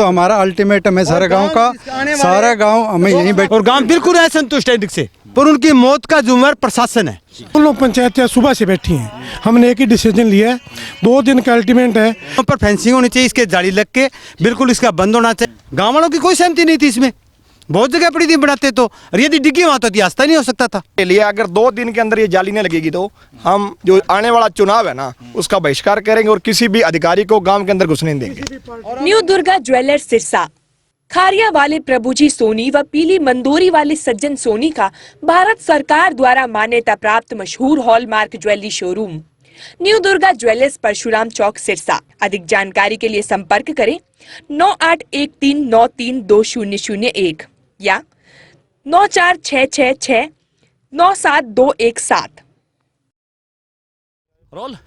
हमारा अल्टीमेटम है सारा गांव का, सारा गांव हमें यहीं बैठ और गांव बिल्कुल असंतुष्ट है से, पर उनकी मौत का जिम्मेदार प्रशासन है। हम लोग पंचायत सुबह से बैठी हैं, हमने एक ही डिसीजन लिया है, 2 दिन का अल्टीमेट है। यहाँ पर फेंसिंग होनी चाहिए, इसके जाली लग के बिल्कुल इसका बंद होना चाहिए। गाँव वालों की कोई सहमति नहीं थी इसमें, बहुत जगह पड़ी थी बनाते तो, और यदि डिग्गी वहां तो आस्था नहीं हो सकता था। के लिए अगर 2 दिन के अंदर ये जाली नहीं लगेगी तो हम जो आने वाला चुनाव है ना उसका बहिष्कार करेंगे और किसी भी अधिकारी को गांव के अंदर घुसने नहीं देंगे। न्यू दुर्गा ज्वेलर्स सिरसा, खारिया वाले प्रभुजी सोनी व पीली मंदोरी वाले सज्जन सोनी का भारत सरकार द्वारा मान्यता प्राप्त मशहूर hallmark jewellery showroom New Durga Jewellers Parshuram Chowk Sirsa. अधिक जानकारी के लिए संपर्क करें 9813932001 या 9466697217। रोल।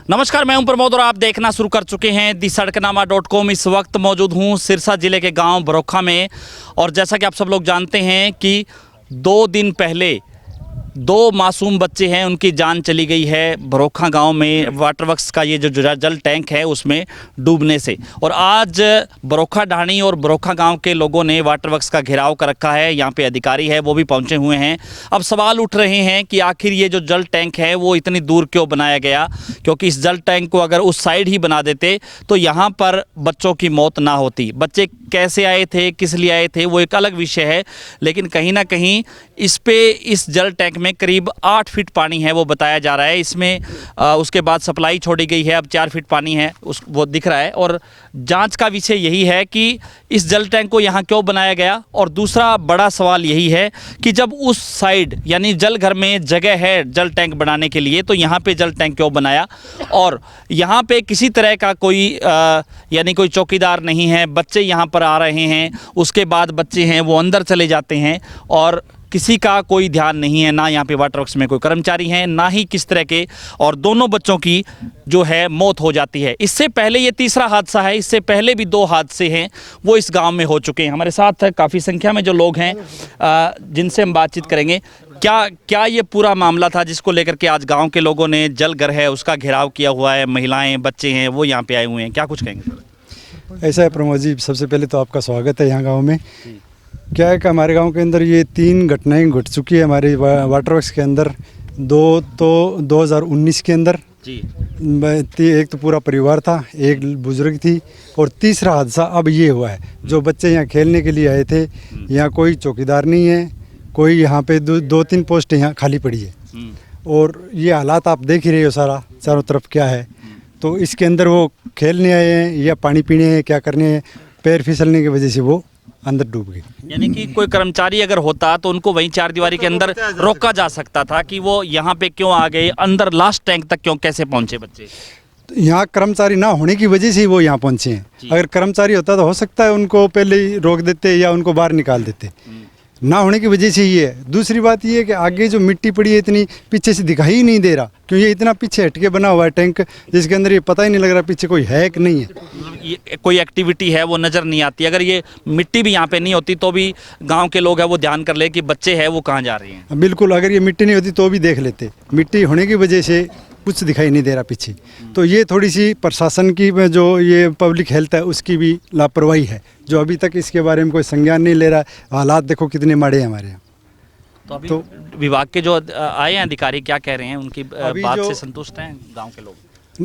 नमस्कार, मैं हूं प्रमोद और आप देखना शुरू कर चुके हैं दी सड़कनामा.com। इस वक्त मौजूद हूं सिरसा जिले के गांव बरोखा में, और जैसा कि आप सब लोग जानते हैं कि 2 दिन पहले 2 मासूम बच्चे हैं, उनकी जान चली गई है बरोखा गांव में वाटर वर्क्स का ये जो जल टैंक है उसमें डूबने से। और आज बरोखा ढाणी और बरोखा गांव के लोगों ने वाटर वर्क्स का घेराव कर रखा है। यहाँ पे अधिकारी है वो भी पहुँचे हुए हैं। अब सवाल उठ रहे हैं कि आखिर ये जो जल टैंक है वो इतनी दूर क्यों बनाया गया, क्योंकि इस जल टैंक को अगर उस साइड ही बना देते तो यहाँ पर बच्चों की मौत ना होती। बच्चे कैसे आए थे, किस लिए आए थे, वो एक अलग विषय है, लेकिन कहीं ना कहीं इस जल टैंक में करीब 8 फीट पानी है वो बताया जा रहा है। इसमें उसके बाद सप्लाई छोड़ी गई है, अब 4 फीट पानी है वो दिख रहा है। और जांच का विषय यही है कि इस जल टैंक को यहाँ क्यों बनाया गया। और दूसरा बड़ा सवाल यही है कि जब उस साइड यानी जल घर में जगह है जल टैंक बनाने के लिए, तो यहाँ पे जल टैंक क्यों बनाया। और यहाँ पे किसी तरह का कोई यानी कोई चौकीदार नहीं है। बच्चे यहाँ पर आ रहे हैं, उसके बाद बच्चे हैं वो अंदर चले जाते हैं और किसी का कोई ध्यान नहीं है, ना यहाँ पे वाटर वर्क्स में कोई कर्मचारी हैं, ना ही किस तरह के, और दोनों बच्चों की जो है मौत हो जाती है। इससे पहले ये तीसरा हादसा है, इससे पहले भी 2 हादसे हैं वो इस गांव में हो चुके हैं। हमारे साथ काफ़ी संख्या में जो लोग हैं जिनसे हम बातचीत करेंगे। क्या ये पूरा मामला था जिसको लेकर के आज गाँव के लोगों ने जल घर है उसका घेराव किया हुआ है, महिलाएँ बच्चे हैं वो यहाँ पर आए हुए हैं, क्या कुछ कहेंगे सर? ऐसा है प्रमोद जी, सबसे पहले तो आपका स्वागत है यहाँ गांव में। क्या है कि हमारे गांव के अंदर ये 3 घटनाएं घट चुकी है हमारे वाटर वर्क्स के अंदर। 2 तो 2019 के अंदर जी, एक तो पूरा परिवार था, एक बुजुर्ग थी, और तीसरा हादसा अब ये हुआ है। जो बच्चे यहाँ खेलने के लिए आए थे, यहाँ कोई चौकीदार नहीं है, कोई यहाँ पे 2-3 पोस्ट यहाँ खाली पड़ी है, और ये हालात आप देख ही रहे हो सारा चारों तरफ क्या है। तो इसके अंदर वो खेलने आए हैं या पानी पीने हैं, क्या करने हैं, पैर फिसलने की वजह से वो अंदर डूब गई। यानी कि कोई कर्मचारी अगर होता तो उनको वहीं 4 दीवारी के अंदर रोका जा सकता था कि वो यहाँ पे क्यों आ गए, अंदर लास्ट टैंक तक क्यों कैसे पहुँचे बच्चे। तो यहाँ कर्मचारी ना होने की वजह से ही वो यहाँ पहुँचे हैं। अगर कर्मचारी होता तो हो सकता है उनको पहले ही रोक देते या उनको बाहर निकाल देते, ना होने की वजह से ही है। दूसरी बात ये है कि आगे जो मिट्टी पड़ी है इतनी पीछे से दिखाई ही नहीं दे रहा, क्योंकि ये इतना पीछे हटके बना हुआ है टैंक, जिसके अंदर ये पता ही नहीं लग रहा पीछे कोई है कि नहीं है। ये कोई एक्टिविटी है वो नज़र नहीं आती। अगर ये मिट्टी भी यहाँ पे नहीं होती तो भी गांव के लोग हैं वो ध्यान कर ले कि बच्चे हैं वो कहाँ जा रहे हैं। बिल्कुल, अगर ये मिट्टी नहीं होती तो भी देख लेते, मिट्टी होने की वजह से कुछ दिखाई नहीं दे रहा पीछे। तो ये थोड़ी सी प्रशासन की जो ये पब्लिक हेल्थ है उसकी भी लापरवाही है, जो अभी तक इसके बारे में कोई संज्ञान नहीं ले रहा है। हालात देखो कितने माड़े हैं हमारे यहाँ। तो अभी विभाग के जो आए हैं अधिकारी क्या कह रहे हैं, उनकी बात से संतुष्ट हैं गांव के लोग?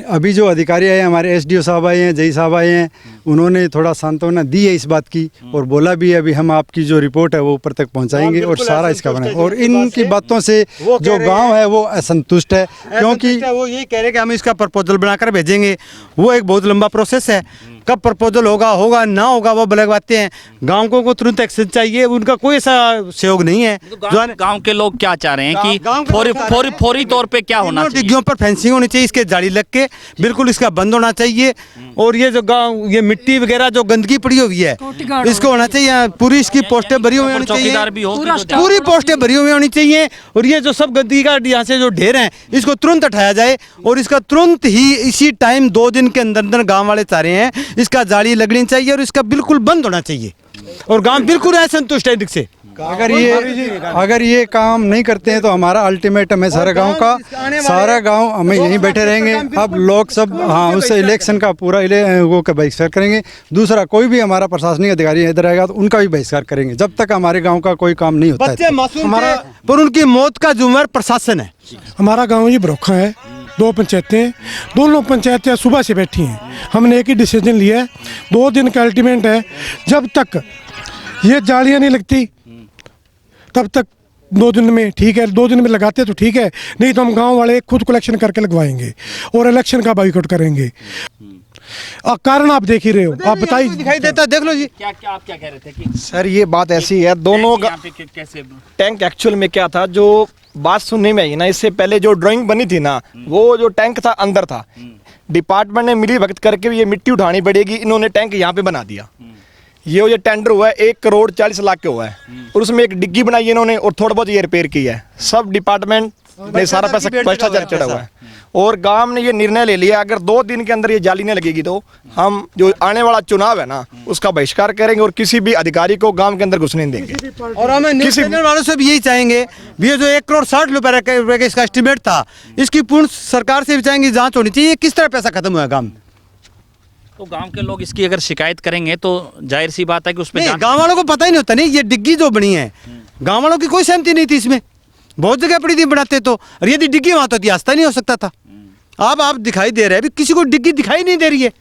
अभी जो अधिकारी आए हैं हमारे एसडीओ साहब आए हैं, जई साहब आए हैं, उन्होंने थोड़ा सांत्वना दी है इस बात की, और बोला भी है अभी हम आपकी जो रिपोर्ट है वो ऊपर तक पहुंचाएंगे और सारा इसका बनाए। और इनकी बातों से जो गांव है वो असंतुष्ट है, क्योंकि वो यही कह रहे हैं कि हम इसका प्रपोजल बनाकर भेजेंगे। वो एक बहुत लंबा प्रोसेस है, कब प्रपोजल होगा ना होगा वो लगवाते हैं। गाँव को तुरंत एक्शन चाहिए, उनका कोई ऐसा सहयोग नहीं है। गाँव के लोग क्या चाह रहे हैं कि फौरी तौर पे क्या होना चाहिए? डिग्गियों पर फेंसिंग होनी चाहिए, इसके जाली लग के बिल्कुल इसका बंद होना चाहिए। और ये जो गाँव ये मिट्टी वगैरह जो गंदगी पड़ी हुई है इसको होना चाहिए, पूरी इसकी पोस्टें भरी हुई होनी चाहिए, पूरी पोस्टें भरी हुई होनी चाहिए। और ये जो सब गंदगी का यहाँ से जो ढेर है इसको तुरंत हटाया जाए, और इसका तुरंत ही इसी टाइम 2 दिन के अंदर अंदर गाँव वाले चाह रहे हैं इसका जाली लगनी चाहिए और इसका बिल्कुल बंद होना चाहिए। और गांव बिल्कुल असंतुष्ट है से। अगर ये काम नहीं करते हैं तो हमारा अल्टीमेटम है सारा गांव का, सारा गांव हमें यहीं बैठे रहेंगे। अब लोग सब हाँ उससे इलेक्शन का पूरा वो का बहिष्कार करेंगे। दूसरा कोई भी हमारा प्रशासनिक अधिकारी इधर आएगा तो उनका भी बहिष्कार करेंगे जब तक हमारे गाँव का कोई काम नहीं होता है। हमारा पर उनकी मौत का जिम्मेदार प्रशासन है। हमारा गांव ये बरोखा है, 2 पंचायतें, दोनों पंचायतें सुबह से बैठी हैं। हमने एक ही डिसीजन लिया है, 2 दिन का अल्टीमेट है। जब तक ये जालियां नहीं लगती तब तक 2 दिन में ठीक है, 2 दिन में लगाते तो ठीक है, नहीं तो हम गांव वाले खुद कलेक्शन करके लगवाएंगे और इलेक्शन का बाइकआउट करेंगे। कारण आप देख ही रहे हो, आप बताइए। दिखाई देता देख लो जी। क्या क्या आप क्या कह रहे थे कि सर ये बात ऐसी है, दोनों यहाँ पे कैसे टैंक एक्चुअल में क्या था, जो बात सुनने में आई ना, इससे पहले जो ड्राइंग बनी थी ना, वो जो टैंक था अंदर था। डिपार्टमेंट ने मिली भगत करके ये मिट्टी उठानी पड़ेगी, इन्होंने टैंक यहाँ पे बना दिया। ये टेंडर हुआ है 1,40,00,000 के हुआ है और उसमें एक डिग्गी बनाई है इन्होंने और थोड़ा बहुत ये रिपेयर किया है। सब डिपार्टमेंट ने सारा पैसा भ्रष्टाचार चढ़ा हुआ है और गांव ने ये निर्णय ले लिया, अगर 2 दिन के अंदर ये जाली नहीं लगेगी तो हम जो आने वाला चुनाव है ना उसका बहिष्कार करेंगे और किसी भी अधिकारी को गांव के अंदर घुसने नहीं देंगे। और हमें किसी वालों से भी यही चाहेंगे, ये जो 1,60,00,000 रुपए का इसका एस्टिमेट था, इसकी पूर्ण सरकार से भी चाहेंगे जांच होनी चाहिए किस तरह पैसा खत्म हुआ गांव में। तो गांव के लोग इसकी अगर शिकायत करेंगे तो जाहिर सी बात है कि उसमें गांव वालों को पता ही नहीं होता। नहीं ये डिग्गी जो बनी है, गांव वालों की कोई सहमति नहीं थी इसमें, बहुत जगह पड़ी थी बनाते तो, और यदि डिग्गी वहां तो रास्ता नहीं हो सकता था। अब आप दिखाई दे रहे हैं, किसी को डिग्गी दिखाई नहीं दे रही है।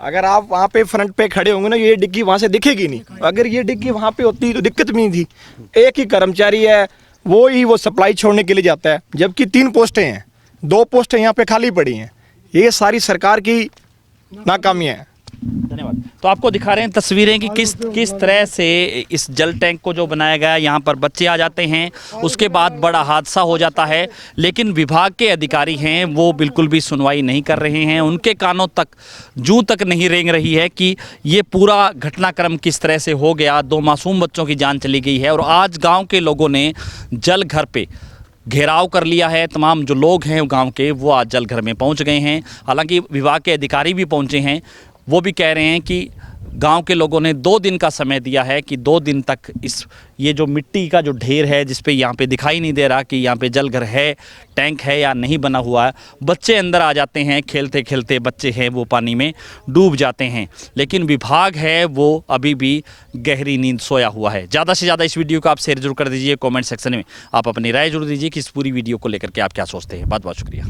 अगर आप वहाँ पे फ्रंट पे खड़े होंगे ना, ये डिग्गी वहाँ से दिखेगी नहीं। अगर ये डिग्गी वहाँ पे होती तो दिक्कत भी नहीं थी। एक ही कर्मचारी है, वो सप्लाई छोड़ने के लिए जाता है, जबकि 3 पोस्टें हैं, 2 पोस्टें यहाँ पे खाली पड़ी हैं। ये सारी सरकार की नाकामी है। धन्यवाद। तो आपको दिखा रहे हैं तस्वीरें कि किस तरह से इस जल टैंक को जो बनाया गया है, यहाँ पर बच्चे आ जाते हैं, उसके बाद बड़ा हादसा हो जाता है, लेकिन विभाग के अधिकारी हैं वो बिल्कुल भी सुनवाई नहीं कर रहे हैं। उनके कानों तक जूं तक नहीं रेंग रही है कि ये पूरा घटनाक्रम किस तरह से हो गया। 2 मासूम बच्चों की जान चली गई है और आज गाँव के लोगों ने जल घर पे घेराव कर लिया है। तमाम जो लोग हैं गांव के वो आज जल घर में पहुंच गए हैं। हालांकि विभाग के अधिकारी भी पहुंचे हैं, वो भी कह रहे हैं कि गांव के लोगों ने 2 दिन का समय दिया है कि 2 दिन तक ये जो मिट्टी का जो ढेर है जिस पे यहाँ पे दिखाई नहीं दे रहा कि यहाँ पे जल घर है, टैंक है या नहीं बना हुआ है। बच्चे अंदर आ जाते हैं, खेलते खेलते बच्चे हैं वो पानी में डूब जाते हैं, लेकिन विभाग है वो अभी भी गहरी नींद सोया हुआ है। ज़्यादा से ज़्यादा इस वीडियो को आप शेयर जरूर कर दीजिए। कॉमेंट सेक्शन में आप अपनी राय जरूर दीजिए कि इस पूरी वीडियो को लेकर के आप क्या सोचते हैं। बहुत बहुत शुक्रिया।